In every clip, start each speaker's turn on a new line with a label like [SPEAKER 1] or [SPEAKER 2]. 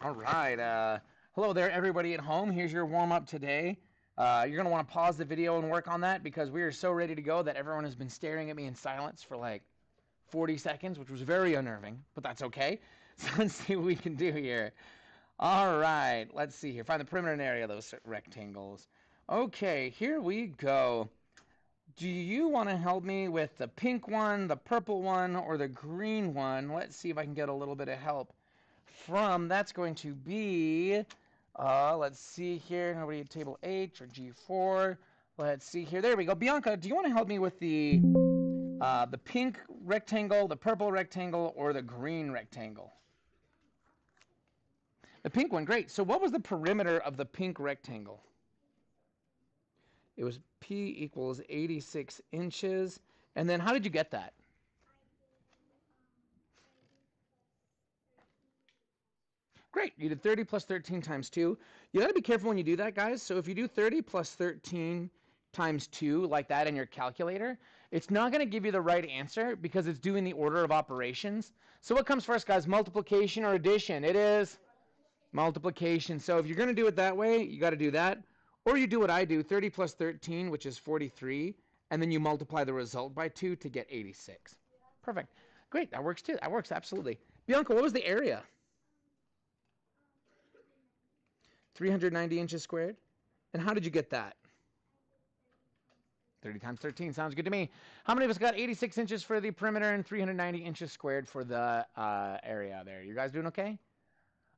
[SPEAKER 1] All right. Hello there, everybody at home. Here's your warm up today. You're going to want to pause the video and work on that because we are so ready to go that everyone has been staring at me in silence for like 40 seconds, which was very unnerving, but that's okay. So let's see what we can do here. All right. Let's see here. Find the perimeter and area of those rectangles. Okay, here we go. Do you want to help me with the pink one, the purple one, or the green one? Let's see if I can get a little bit of help from. That's going to be, let's see here. Nobody at table H or G4. Let's see here. There we go. Bianca, do you want to help me with the pink rectangle, the purple rectangle, or the green rectangle? The pink one, great. So what was the perimeter of the pink rectangle? It was P equals 86 inches. And then how did you get that? Great, you did 30 plus 13 times 2. You got to be careful when you do that, guys. So if you do 30 plus 13 times 2 like that in your calculator, it's not going to give you the right answer because it's doing the order of operations. So what comes first, guys? Multiplication or addition? It is multiplication. So if you're going to do it that way, you got to do that. Or you do what I do, 30 plus 13, which is 43, and then you multiply the result by 2 to get 86. Perfect. Great, that works too. That works, absolutely. Bianca, what was the area? 390 inches squared. And how did you get that? 30 times 13 sounds good to me. How many of us got 86 inches for the perimeter and 390 inches squared for the area there? You guys doing okay?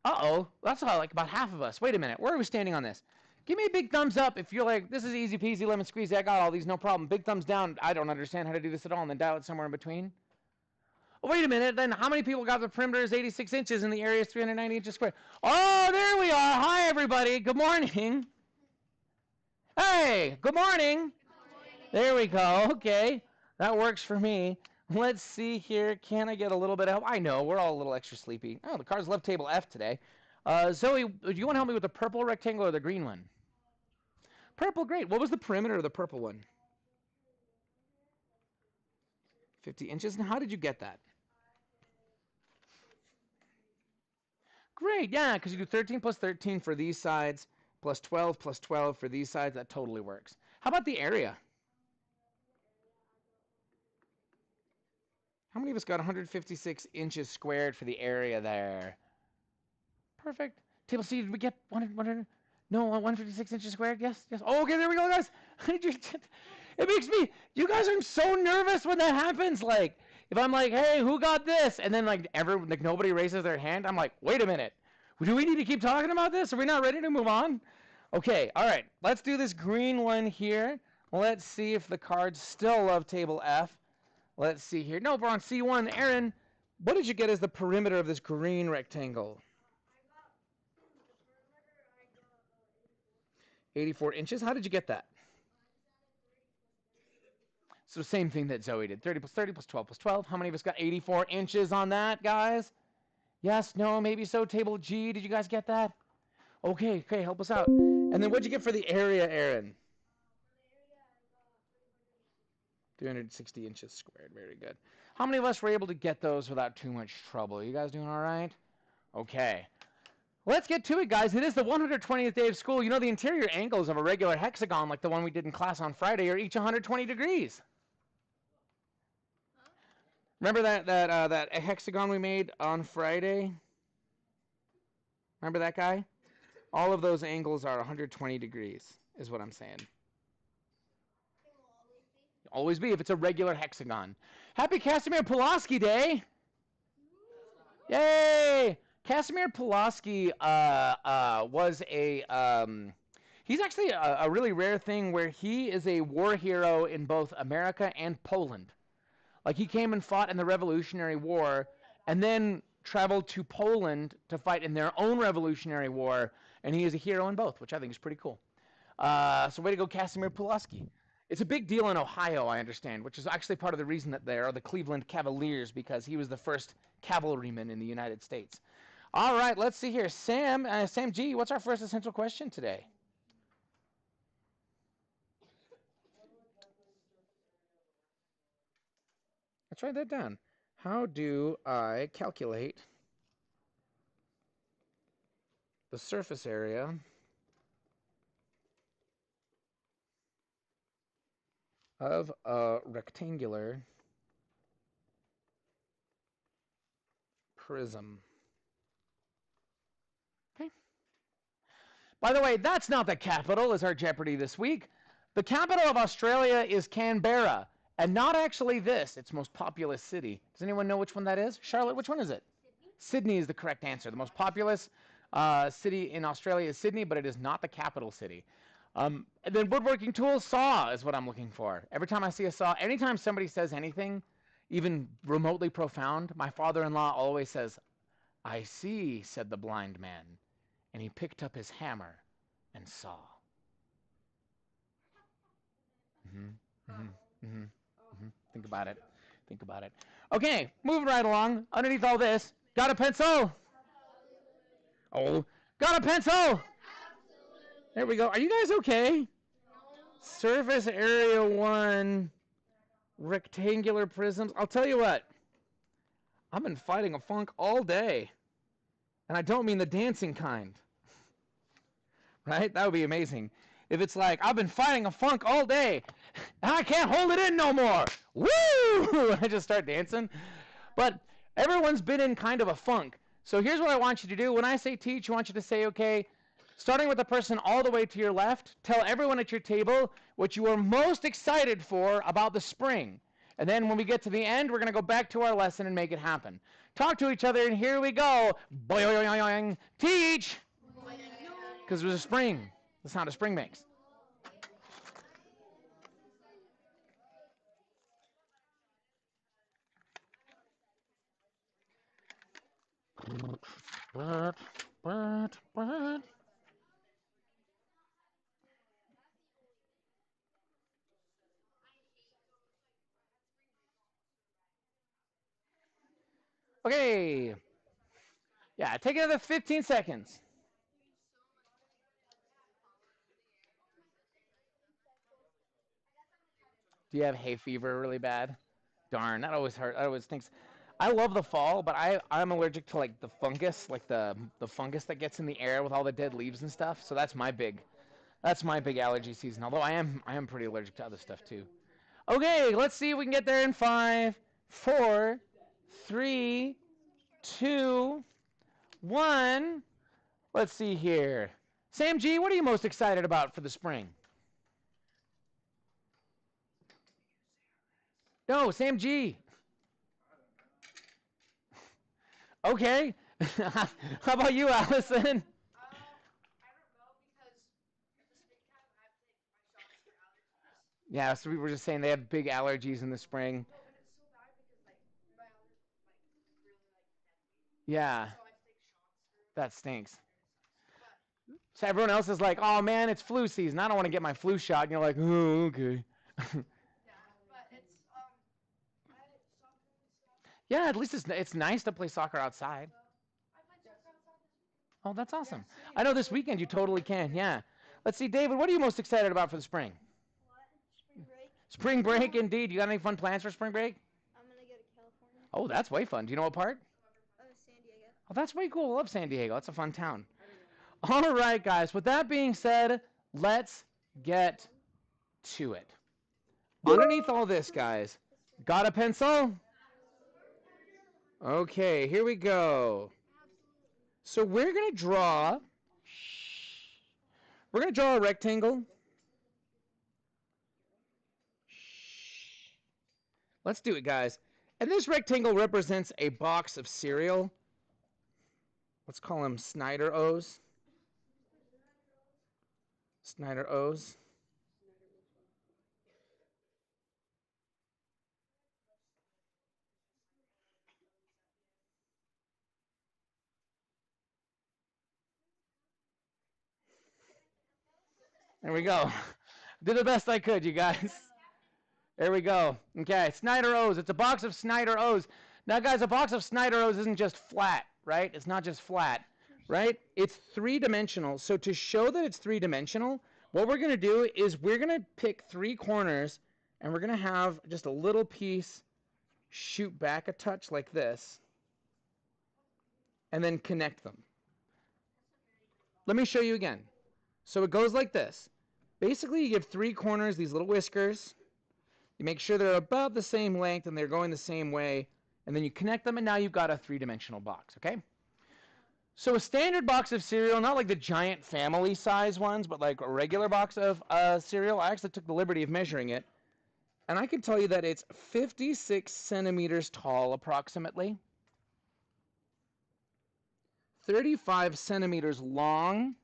[SPEAKER 1] Uh-oh, that's all, like about half of us. Wait a minute, where are we standing on this? Give me a big thumbs up if you're like, this is easy peasy lemon squeezy, I got all these, no problem. Big thumbs down, I don't understand how to do this at all, and then dial it somewhere in between. Oh, wait a minute, then how many people got the perimeter is 86 inches and the area is 390 inches squared? Oh, there we are. Hi, everybody. Good morning. Hey, good morning. There we go. Okay, that works for me. Let's see here. Can I get a little bit of help? I know, we're all a little extra sleepy. Oh, the cards left table F today. Zoe, do you want to help me with the purple rectangle or the green one? Purple, great. What was the perimeter of the purple one? 50 inches. And how did you get that? Great, yeah, because you do 13 plus 13 for these sides, plus 12 for these sides. That totally works. How about the area? How many of us got 156 inches squared for the area there? Perfect. Table C, did we get 100? No, 156 inches squared? Yes, yes. Oh, okay, there we go, guys. It makes me, you guys, I'm so nervous when that happens. Like, if I'm like, hey, who got this? And then, like, nobody raises their hand, I'm like, wait a minute. Do we need to keep talking about this? Are we not ready to move on? Okay, all right. Let's do this green one here. Let's see if the cards still love table F. Let's see here. No, we're on C1. Aaron, what did you get as the perimeter of this green rectangle? 84 inches. How did you get that? So same thing that Zoe did. 30 plus 30 plus 12 plus 12. How many of us got 84 inches on that, guys? Yes, no, maybe so. Table G, did you guys get that? Okay, okay, help us out. And then what'd you get for the area, Aaron? 360 inches squared. Very good. How many of us were able to get those without too much trouble? You guys doing all right? Okay. Let's get to it, guys. It is the 120th day of school. You know, the interior angles of a regular hexagon, like the one we did in class on Friday, are each 120 degrees. Remember that hexagon we made on Friday? Remember that guy? All of those angles are 120 degrees, is what I'm saying. Always be if it's a regular hexagon. Happy Casimir Pulaski Day! Yay! Casimir Pulaski was he's actually a really rare thing where he is a war hero in both America and Poland. Like, he came and fought in the Revolutionary War and then traveled to Poland to fight in their own Revolutionary War, and he is a hero in both, which I think is pretty cool. So way to go, Casimir Pulaski. It's a big deal in Ohio, I understand, which is actually part of the reason that there are the Cleveland Cavaliers, because he was the first cavalryman in the United States. All right, let's see here. Sam G, what's our first essential question today? Let's write that down. How do I calculate the surface area of a rectangular prism. Okay. By the way, that's not the capital as our Jeopardy this week. The capital of Australia is Canberra, and not actually this, its most populous city. Does anyone know which one that is? Charlotte, which one is it? Sydney is the correct answer. The most populous city in Australia is Sydney, but it is not the capital city. And then woodworking tools, saw is what I'm looking for. Every time I see a saw, anytime somebody says anything, even remotely profound, my father-in-law always says, "I see," said the blind man, and he picked up his hammer and saw. Think about it. Think about it. Okay, moving right along. Underneath all this, got a pencil? Oh, got a pencil? There we go. Are you guys okay? Surface area 1, rectangular prisms. I'll tell you what. I've been fighting a funk all day. And I don't mean the dancing kind. Right? That would be amazing. If it's like, I've been fighting a funk all day, and I can't hold it in no more. Woo! I just start dancing. But everyone's been in kind of a funk. So here's what I want you to do. When I say teach, I want you to say, okay, starting with the person all the way to your left, tell everyone at your table what you are most excited for about the spring. And then when we get to the end, we're going to go back to our lesson and make it happen. Talk to each other, and here we go. Boing, teach! Because it was a spring. The sound a spring makes. Okay. Yeah, take another 15 seconds. Do you have hay fever really bad? Darn, that always hurt. I always thinks. I love the fall, but I'm allergic to like the fungus, like the fungus that gets in the air with all the dead leaves and stuff. So that's my big allergy season. Although I am pretty allergic to other stuff too. Okay, let's see if we can get there in 5, 4, 3, 2, 1. Let's see here. Sam G, what are you most excited about for the spring? No, Sam G. Okay. How about you, Allison? Yeah, so we were just saying they have big allergies in the spring. Yeah, that stinks. So everyone else is like, oh man, it's flu season. I don't want to get my flu shot. And you're like, oh, okay. Yeah, at least it's nice to play soccer outside. Oh, that's awesome. I know this weekend you totally can. Yeah. Let's see, David, what are you most excited about for the spring?
[SPEAKER 2] Spring break.
[SPEAKER 1] Spring break, indeed. You got any fun plans for spring break?
[SPEAKER 2] I'm gonna go to California.
[SPEAKER 1] Oh, that's way fun. Do you know what part?
[SPEAKER 2] San Diego.
[SPEAKER 1] Oh, that's way cool. I love San Diego. That's a fun town. All right, guys. With that being said, let's get to it. Underneath all this, guys, got a pencil? Okay, here we go. So we're going to draw a rectangle. Let's do it, guys. And this rectangle represents a box of cereal. Let's call them Snyder O's. Snyder O's. There we go. Did the best I could, you guys. There we go. Okay, Snyder O's. It's a box of Snyder O's. Now, guys, a box of Snyder O's isn't just flat, right? It's not just flat, right? It's three-dimensional. So to show that it's three-dimensional, what we're going to do is we're going to pick 3 corners, and we're going to have just a little piece shoot back a touch like this, and then connect them. let me show you again. So it goes like this. Basically, you give 3 corners these little whiskers. You make sure they're about the same length and they're going the same way. And then you connect them, and now you've got a 3-dimensional box, okay? So a standard box of cereal, not like the giant family size ones, but like a regular box of cereal, I actually took the liberty of measuring it. And I can tell you that it's 56 centimeters tall approximately, 35 centimeters long,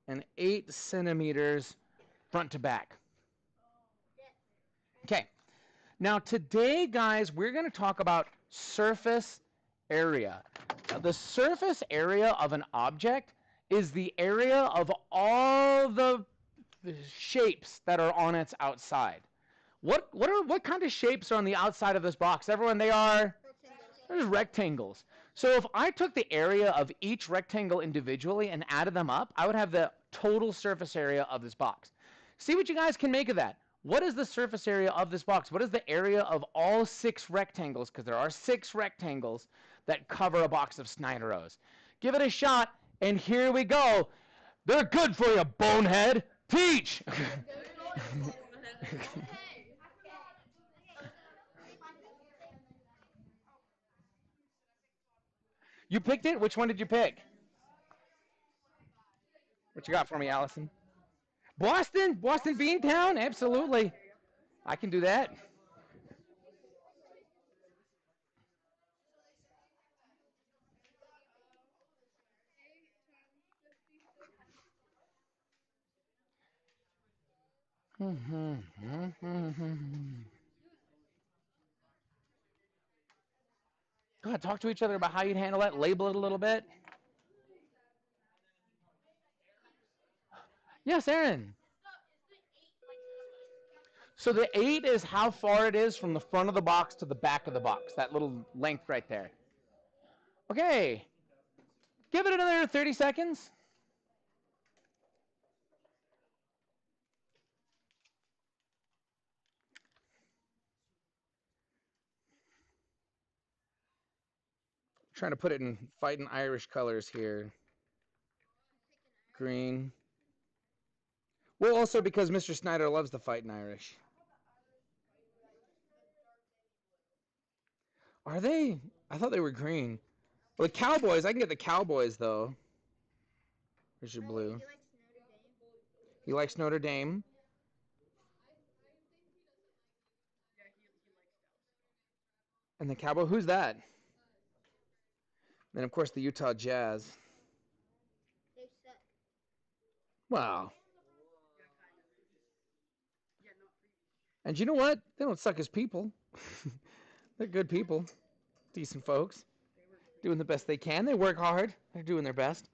[SPEAKER 1] and 8 centimeters front to back. Okay. Now today, guys, we're going to talk about surface area. Now, the surface area of an object is the area of all the shapes that are on its outside. What kind of shapes are on the outside of this box? Everyone, they are there's rectangles. So if I took the area of each rectangle individually and added them up, I would have the total surface area of this box. See what you guys can make of that. What is the surface area of this box? What is the area of all 6 rectangles? Because there are 6 rectangles that cover a box of Snyderos. Give it a shot, and here we go. They're good for you, bonehead. Teach! You picked it? Which one did you pick? What you got for me, Allison? Boston? Boston Beantown? Absolutely. I can do that. Go ahead, talk to each other about how you'd handle it. Label it a little bit. Yes, Aaron. So the 8 is how far it is from the front of the box to the back of the box, that little length right there. Okay. Give it another 30 seconds. Trying to put it in fighting Irish colors here. Green. Well, also because Mr. Snyder loves the fighting Irish. Are they? I thought they were green. Well, the Cowboys, I can get the Cowboys, though. Here's your blue. He likes Notre Dame. And the Cowboy, who's that? And, of course, the Utah Jazz. Wow. And you know what? They don't suck as people. They're good people. Decent folks. Doing the best they can. They work hard. They're doing their best.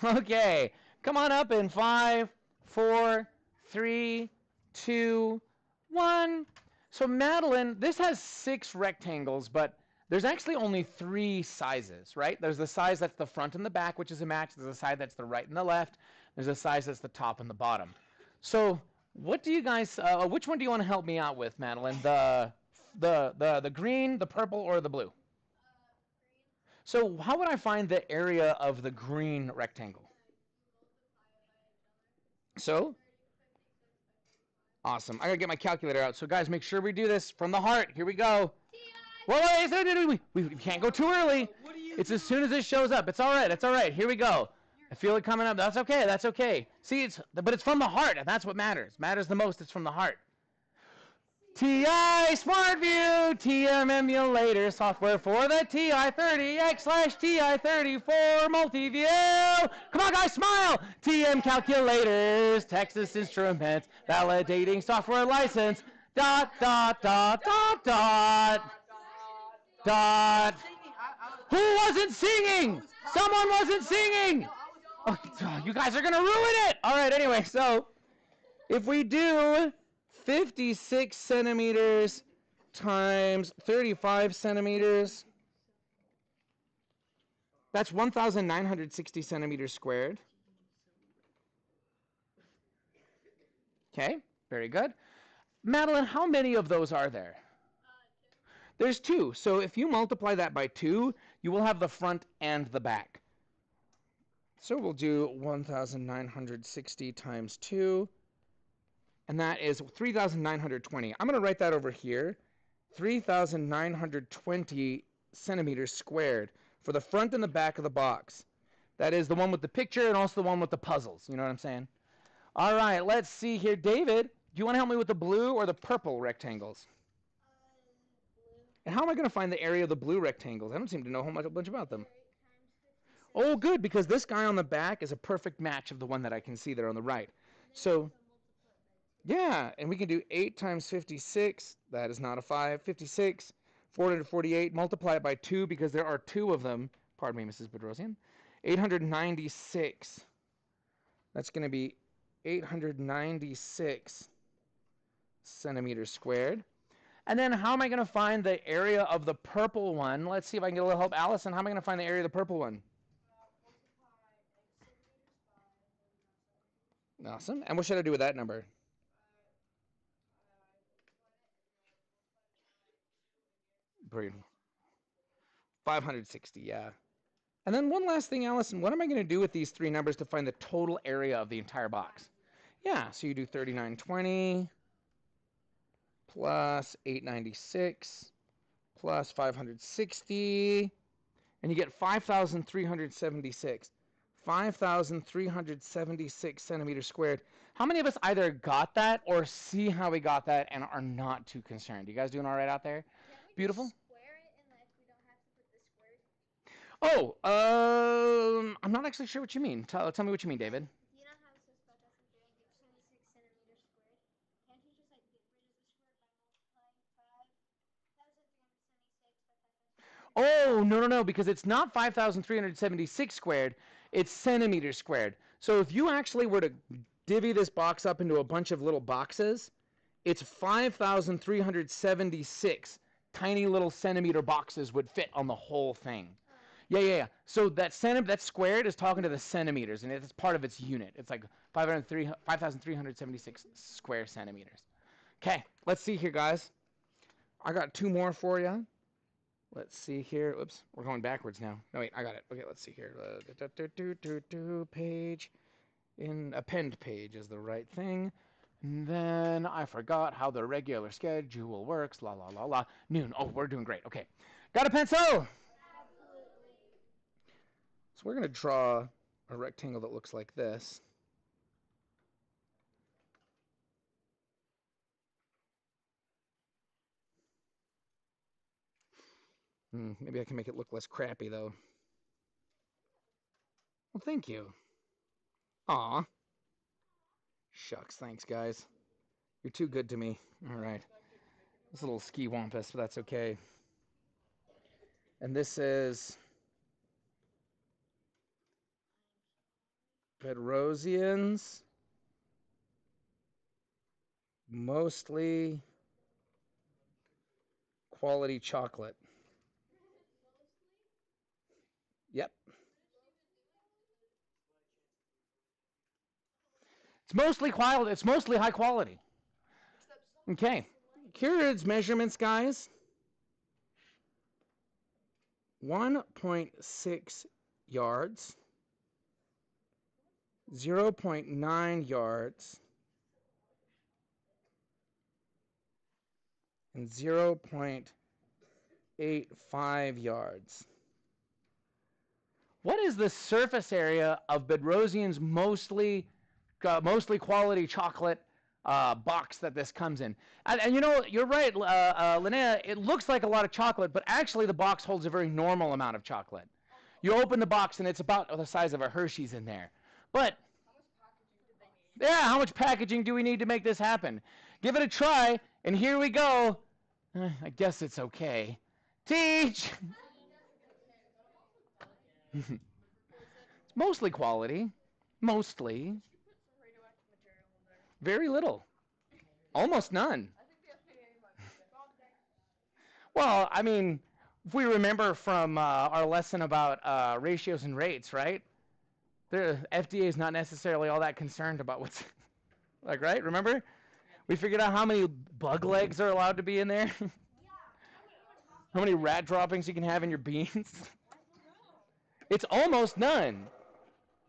[SPEAKER 1] Okay. Come on up in 5, 4, 3, 2, 1. So Madeline, this has 6 rectangles, but there's actually only 3 sizes, right? There's the size that's the front and the back, which is a match. There's a side that's the right and the left. There's a size that's the top and the bottom. So what do you guys, which one do you want to help me out with, Madeline? The green, the purple, or the blue? So how would I find the area of the green rectangle? So? Awesome. I gotta get my calculator out. So guys, make sure we do this from the heart. Here we go. Wait, we can't go too early. It's as soon as it shows up. It's all right. It's all right. Here we go. I feel it coming up. That's okay. That's okay. See, but it's from the heart, and that's what matters. Matters the most. It's from the heart. TI SmartView, TM emulator software for the TI-30X/TI-34 multi-view. Come on, guys, smile. TM calculators, Texas Instruments, validating software license. Dot, dot, dot, dot, dot, dot. Who wasn't singing? Someone wasn't singing. Oh, you guys are going to ruin it. All right, anyway, so if we do 56 centimeters times 35 centimeters. That's 1,960 centimeters squared. Okay, very good. Madeline, how many of those are there? There's 2. So if you multiply that by 2, you will have the front and the back. So we'll do 1,960 times 2, and that is 3,920. I'm going to write that over here. 3,920 centimeters squared for the front and the back of the box. That is the one with the picture and also the one with the puzzles. You know what I'm saying? All right, let's see here. David, do you want to help me with the blue or the purple rectangles?
[SPEAKER 2] Blue.
[SPEAKER 1] And how am I going to find the area of the blue rectangles? I don't seem to know a bunch about them.
[SPEAKER 2] 8 times 56.
[SPEAKER 1] Oh, good, because this guy on the back is a perfect match of the one that I can see there on the right. So, yeah, and we can do 8 times 56. That is not a 5. 56, 448. Multiply it by 2 because there are 2 of them. Pardon me, Mrs. Bedrosian. 896. That's going to be 896 centimeters squared. And then how am I going to find the area of the purple one? Let's see if I can get a little help. Allison, how am I going to find the area of the purple one? Awesome. And what should I do with that number? Brilliant. 560, yeah. And then one last thing, Allison, what am I going to do with these 3 numbers to find the total area of the entire box? Yeah, so you do 3920 plus 896 plus 560, and you get 5,376. 5,376 centimeters squared. How many of us either got that or see how we got that and are not too concerned? You guys doing all right out there? Beautiful?
[SPEAKER 2] Square it and like we don't have to put the squares.
[SPEAKER 1] Oh, I'm not actually sure what you mean. Tell me what you mean, David.
[SPEAKER 2] You know how it says 5,376 centimeters squared? Can't you just like get rid of the square by multiplying 5,376 by 5,376?
[SPEAKER 1] Oh, no, because it's not 5,376 squared. It's centimeters squared. So if you actually were to divvy this box up into a bunch of little boxes, it's 5,376 tiny little centimeter boxes would fit on the whole thing. Yeah. So that squared is talking to the centimeters, and it's part of its unit. It's like 5,376 square centimeters. Okay, let's see here, guys. I got 2 more for you. Let's see here. Oops, we're going backwards now. No, wait, I got it. Okay, let's see here. Page. Append page is the right thing. And then I forgot how the regular schedule works. La, la, la, la. Noon. Oh, we're doing great. Okay. Got a pencil?
[SPEAKER 2] Absolutely.
[SPEAKER 1] So we're going to draw a rectangle that looks like this. Maybe I can make it look less crappy, though. Well, thank you. Aw. Shucks, thanks, guys. You're too good to me. All right. It's a little ski wampus, but that's okay. And this is Bedrosian's mostly quality chocolate. Yep. It's mostly high quality. Okay. Here are its measurements, guys. 1.6 yards, 0.9 yards, and 0.85 yards. What is the surface area of Bedrosian's mostly quality chocolate box that this comes in? And you know, you're right, Linnea, it looks like a lot of chocolate, but actually the box holds a very normal amount of chocolate. You open the box and it's about the size of a Hershey's in there. But yeah, how much packaging do we need to make this happen? Give it a try, and here we go. I guess it's okay. Teach! It's mostly quality. Mostly. Very little. Almost none. Well, I mean, if we remember from our lesson about ratios and rates, right? The FDA is not necessarily all that concerned about what's like, right? Remember? We figured out how many bug legs are allowed to be in there. How many rat droppings you can have in your beans. It's almost none.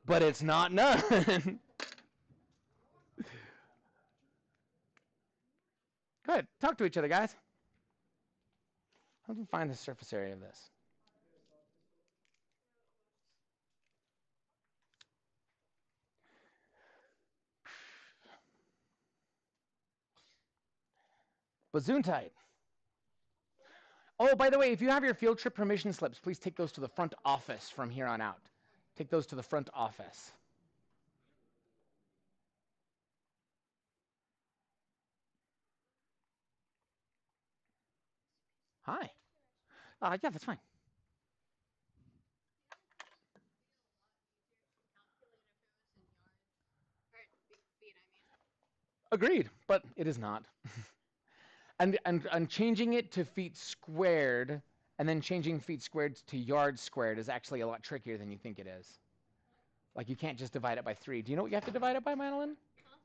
[SPEAKER 1] but it's not none. Go ahead, talk to each other, guys. How do you find the surface area of this? Bazoon-tight. Oh, by the way, if you have your field trip permission slips, please take those to the front office from here on out. Take those to the front office. Hi. Yeah, that's fine. Agreed, but it is not. and changing it to feet squared and then changing feet squared to yards squared is actually a lot trickier than you think it is. Like you can't just divide it by 3. Do you know what you have to divide it by, Madeline?
[SPEAKER 2] Huh?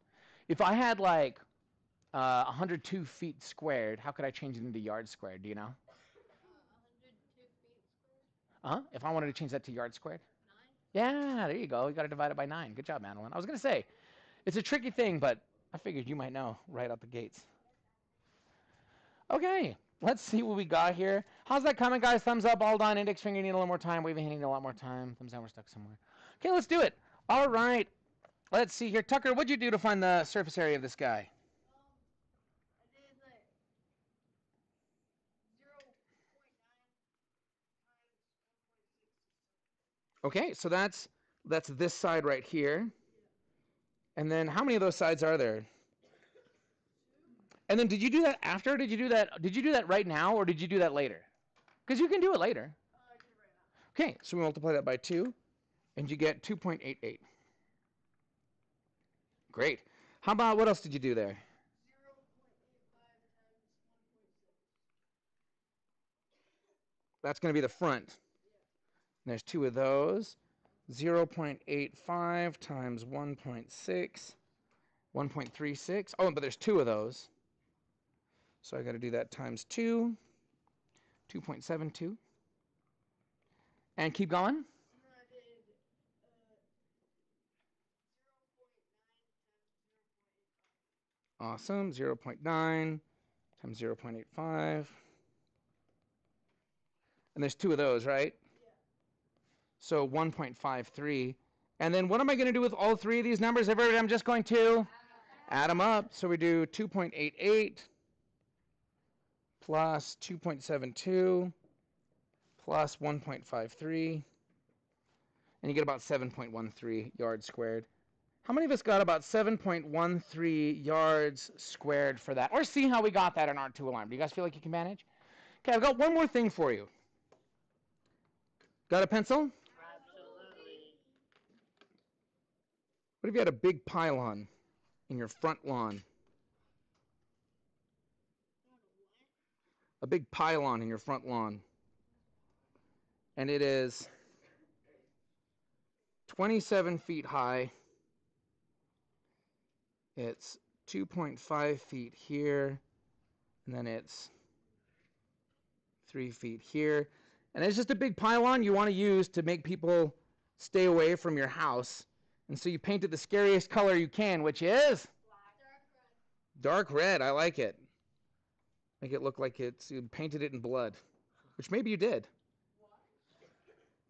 [SPEAKER 1] If I had like 102 feet squared, how could I change it into yards squared? Do you know?
[SPEAKER 2] 102 feet squared.
[SPEAKER 1] If I wanted to change that to yards squared?
[SPEAKER 2] 9.
[SPEAKER 1] Yeah, there you go. You got to divide it by 9. Good job, Madeline. I was going to say, it's a tricky thing, but I figured you might know right out the gates. Okay, let's see what we got here. How's that coming, guys? Thumbs up, all done. Index finger need a little more time. Waving hand need a lot more time. Thumbs down, we're stuck somewhere. Okay, let's do it. All right, let's see here. Tucker, what'd you do to find the surface area of this guy?
[SPEAKER 2] I did like 0.9 times 1.6.
[SPEAKER 1] Okay, so that's this side right here. And then how many of those sides are there? And then did you do that after? Did you do that right now or did you do that later? Because you can do it later.
[SPEAKER 2] I did it right now.
[SPEAKER 1] Okay, so we multiply that by 2 and you get 2.88. Great. How about what else did you do there?
[SPEAKER 2] 0.85 times 1.6.
[SPEAKER 1] That's going to be the front. And there's 2 of those. 0.85 times 1.6, 1.36. Oh, but there's 2 of those. So I got to do that times 2, 2.72. And keep going.
[SPEAKER 2] And then I did 0.9 times 0.85.
[SPEAKER 1] Awesome. 0.9 times 0.85. And there's 2 of those, right?
[SPEAKER 2] Yeah.
[SPEAKER 1] So 1.53. And then what am I going to do with all 3 of these numbers? Everybody, I'm just going to add them up. So we do 2.88 plus 2.72 plus 1.53. And you get about 7.13 yards squared. How many of us got about 7.13 yards squared for that? Or see how we got that in our 2 alarm. Do you guys feel like you can manage? Okay, I've got one more thing for you. Got a pencil?
[SPEAKER 2] Absolutely.
[SPEAKER 1] What if you had a big pylon in your front lawn? A big pylon in your front lawn. And it is 27 feet high. It's 2.5 feet here. And then it's 3 feet here. And it's just a big pylon you want to use to make people stay away from your house. And so you paint it the scariest color you can, which is? Dark red. I like it. Make it look like you painted it in blood, which maybe you did.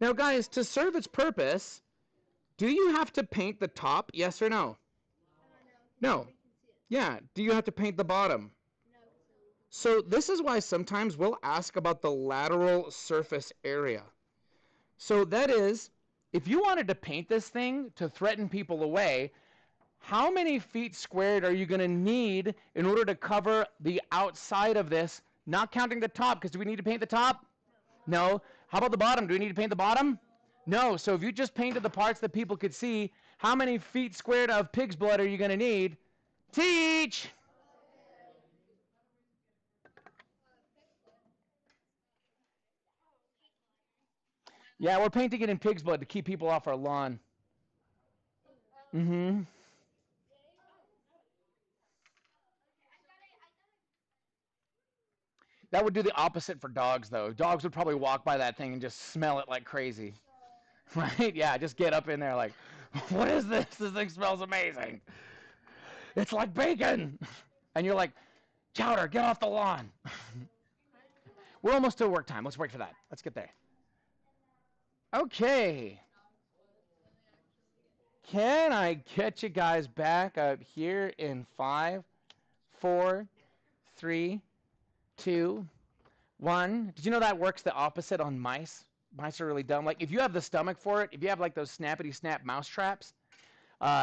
[SPEAKER 1] Now, guys, to serve its purpose, do you have to paint the top? Yes or no? No. Yeah. Do you have to paint the bottom? So this is why sometimes we'll ask about the lateral surface area. So that is, if you wanted to paint this thing to threaten people away, how many feet squared are you going to need in order to cover the outside of this, not counting the top, because do we need to paint the top? No. How about the bottom? Do we need to paint the bottom? No. So if you just painted the parts that people could see, how many feet squared of pig's blood are you going to need? Teach! Yeah, we're painting it in pig's blood to keep people off our lawn. Mm-hmm. That would do the opposite for dogs, though. Dogs would probably walk by that thing and just smell it like crazy. Right? Yeah, just get up in there like, What is this? This thing smells amazing. It's like bacon. And you're like, Chowder, get off the lawn. We're almost to work time. Let's wait for that. Let's get there. Okay. Can I get you guys back up here in 5, 4, 3, 2, 1? Did you know that works the opposite on mice? Mice are really dumb. Like, if you have the stomach for it, if you have like those snappity snap mouse traps,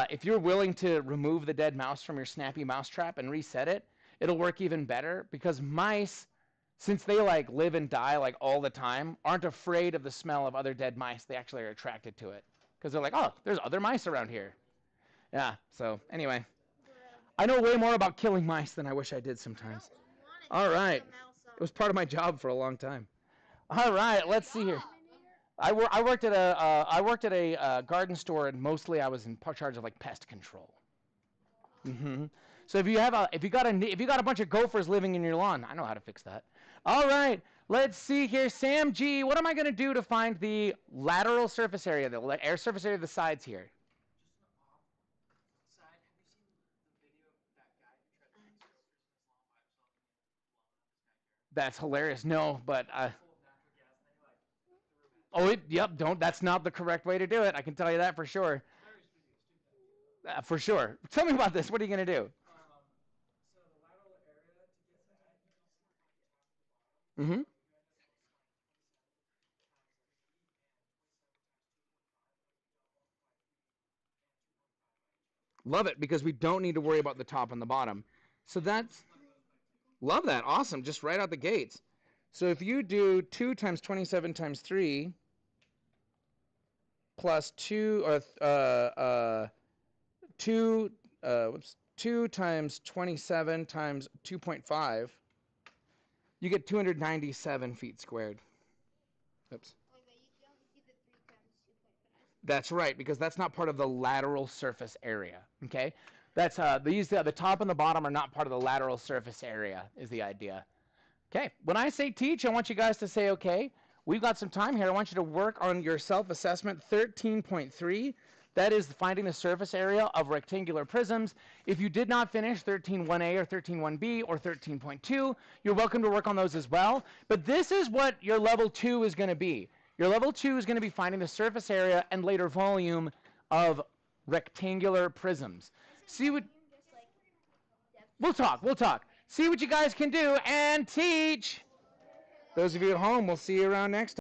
[SPEAKER 1] if you're willing to remove the dead mouse from your snappy mouse trap and reset it, it'll work even better, because mice, since they like live and die like all the time, aren't afraid of the smell of other dead mice. They actually are attracted to it because they're like, oh, there's other mice around here. Yeah. So anyway, I know way more about killing mice than I wish I did sometimes. All right. It was part of my job for a long time. All right. Let's see here. I worked at a garden store, and mostly I was in charge of like pest control. So if you got a bunch of gophers living in your lawn, I know how to fix that. All right, let's see here, Sam G. What am I going to do to find the lateral surface area, the air surface area of the sides here? That's hilarious. No, but yep, don't. That's not the correct way to do it. I can tell you that for sure. For sure. Tell me about this. What are you going to do? Mm-hmm. Love it, because we don't need to worry about the top and the bottom. So that's, love that. Awesome. Just right out the gates. So if you do 2 times 27 times 3 plus 2, or 2, whoops, 2 times 27 times 2.5, you get 297 feet squared. Oops. That's right, because that's not part of the lateral surface area. Okay, that's the top and the bottom are not part of the lateral surface area, is the idea. Okay, when I say teach, I want you guys to say okay. We've got some time here. I want you to work on your self-assessment 13.3. That is finding the surface area of rectangular prisms. If you did not finish 13.1a or 13.1b or 13.2, you're welcome to work on those as well. But this is what your level 2 is going to be. Your level 2 is going to be finding the surface area and later volume of rectangular prisms. See what... We'll talk. We'll talk. See what you guys can do and teach. Those of you at home, we'll see you around next time.